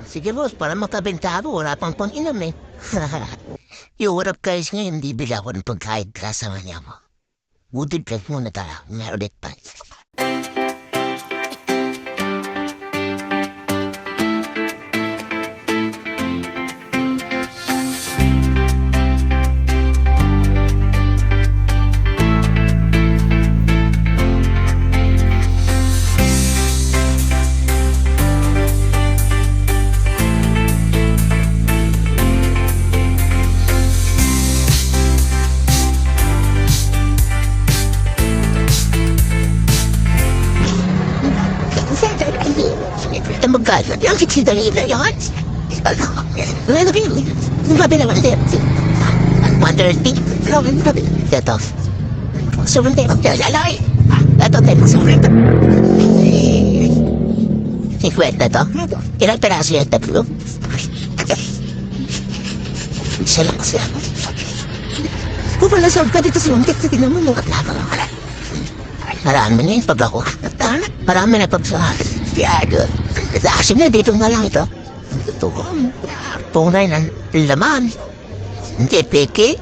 Sige boss, para makabenta ako, wala pang pang-inom eh. Yo, what up guys? Ngayon, bibili ako ng pagkain kasama niya mo. Good trip muna tayo. Meron ulit pa. Ito magkano? Yung kitsi dali na yun. Ano rin? Yung babi naman din. 130? Ito. Sobrang tayo magkalalaki. Ito tayo magsobrang. 50 to? Ilang peraso yung tatlo? Isa lang kasi ako. Kung pala saan ka dito sa mungkit, tignan mo mga klapa ng kalat. Marami na yung pag ako. Marami na pag sa yado. Actually, dito nga lang ito. Ito ko. Tunay ng laman. Hindi peke.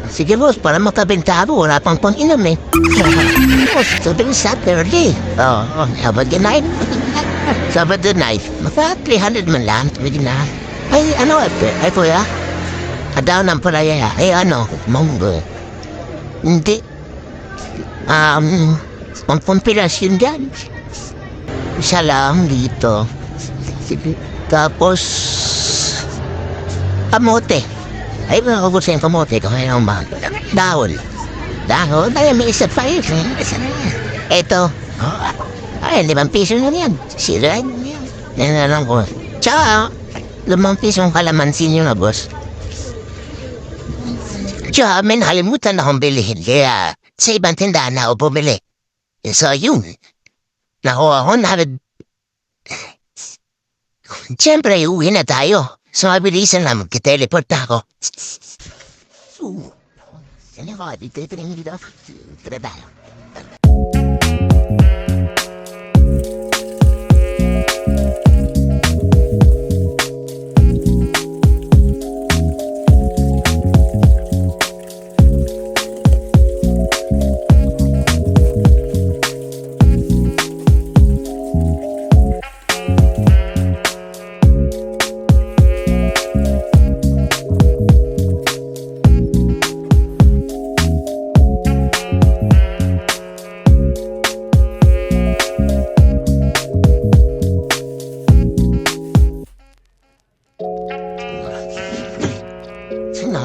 Sige boss, para makabenta ako, wala pang pang-inom eh. Boss, tuwing Saturday. Sabado night. Sabado night. Maka 300 man lang. Tuwing na. Ay, ano ay kuya? Adaw ng palaya. Ay, ano? Monggo. Hindi. Pampilas yun dyan. Isa lang dito. Tapos, kamote. Ay, makakabot yung kamote kung ano ba. Dahon. Dahon? Ay, may isa pa yun. Ito. Ay, 5 piso na yan. Sira yun. Yan na lang ko. Tsaka, 5 pisong kalamansin yun na, boss. Tsaka, may nakalimutan na akong bilihin. Kaya, sa ibang tindahan na ako bumili. So, yun. Nakuha ko na. Siyempre, uwi na tayo. So, mabilisan lang magkiteleport ako. Yan ako, dito dito. Trabaho.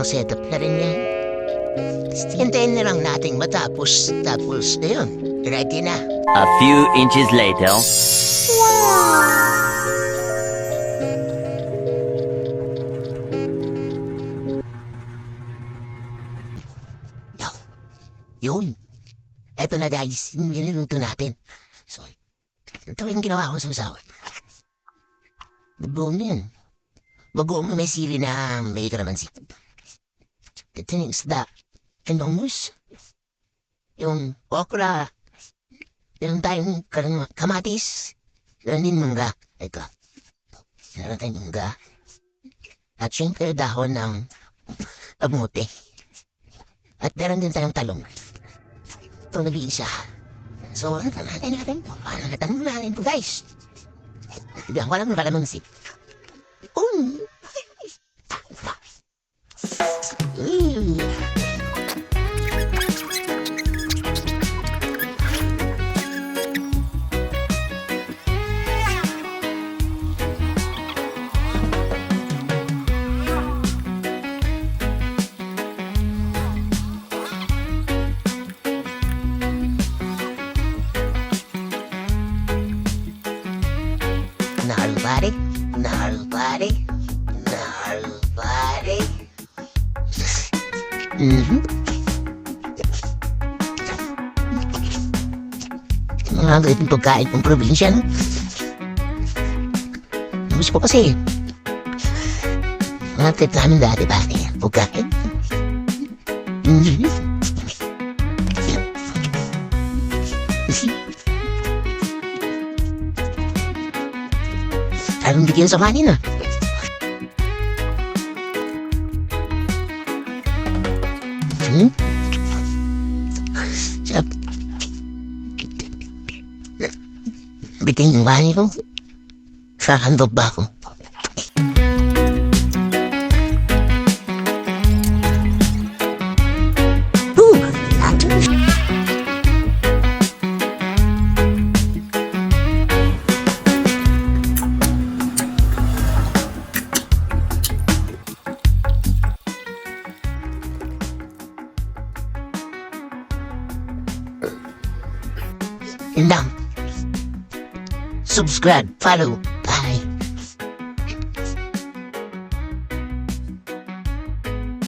Set up na rin yan. Hintayin na lang nating matapos. Tapos na yun. Ready na. A few inches later. Yun. Eto na guys. Yung niluto natin. So, ito yung ginawa ko sa usawan. Bagoong yan. Bagoong may sili na may kalamansi. Ito yung isda. Yung bangus. Yung okra. Meron tayong kamatis. Meron din mangga. Ito. Meron tayong mangga. At syempre dahon ng kamote. At meron din tayong talong. Ito nag-iisa. So, ano natin? Ano natin po guys? Bigyan ko lang ng kalamansi. Nobody. Mga ganitong pagkain ng probinsya, no? Gusto ko kasi mga trip namin dati pagkain. Anong bigyan sa kanina? Bitin yung bahay ko. Sa handog ba ako? Indang. Subscribe, follow,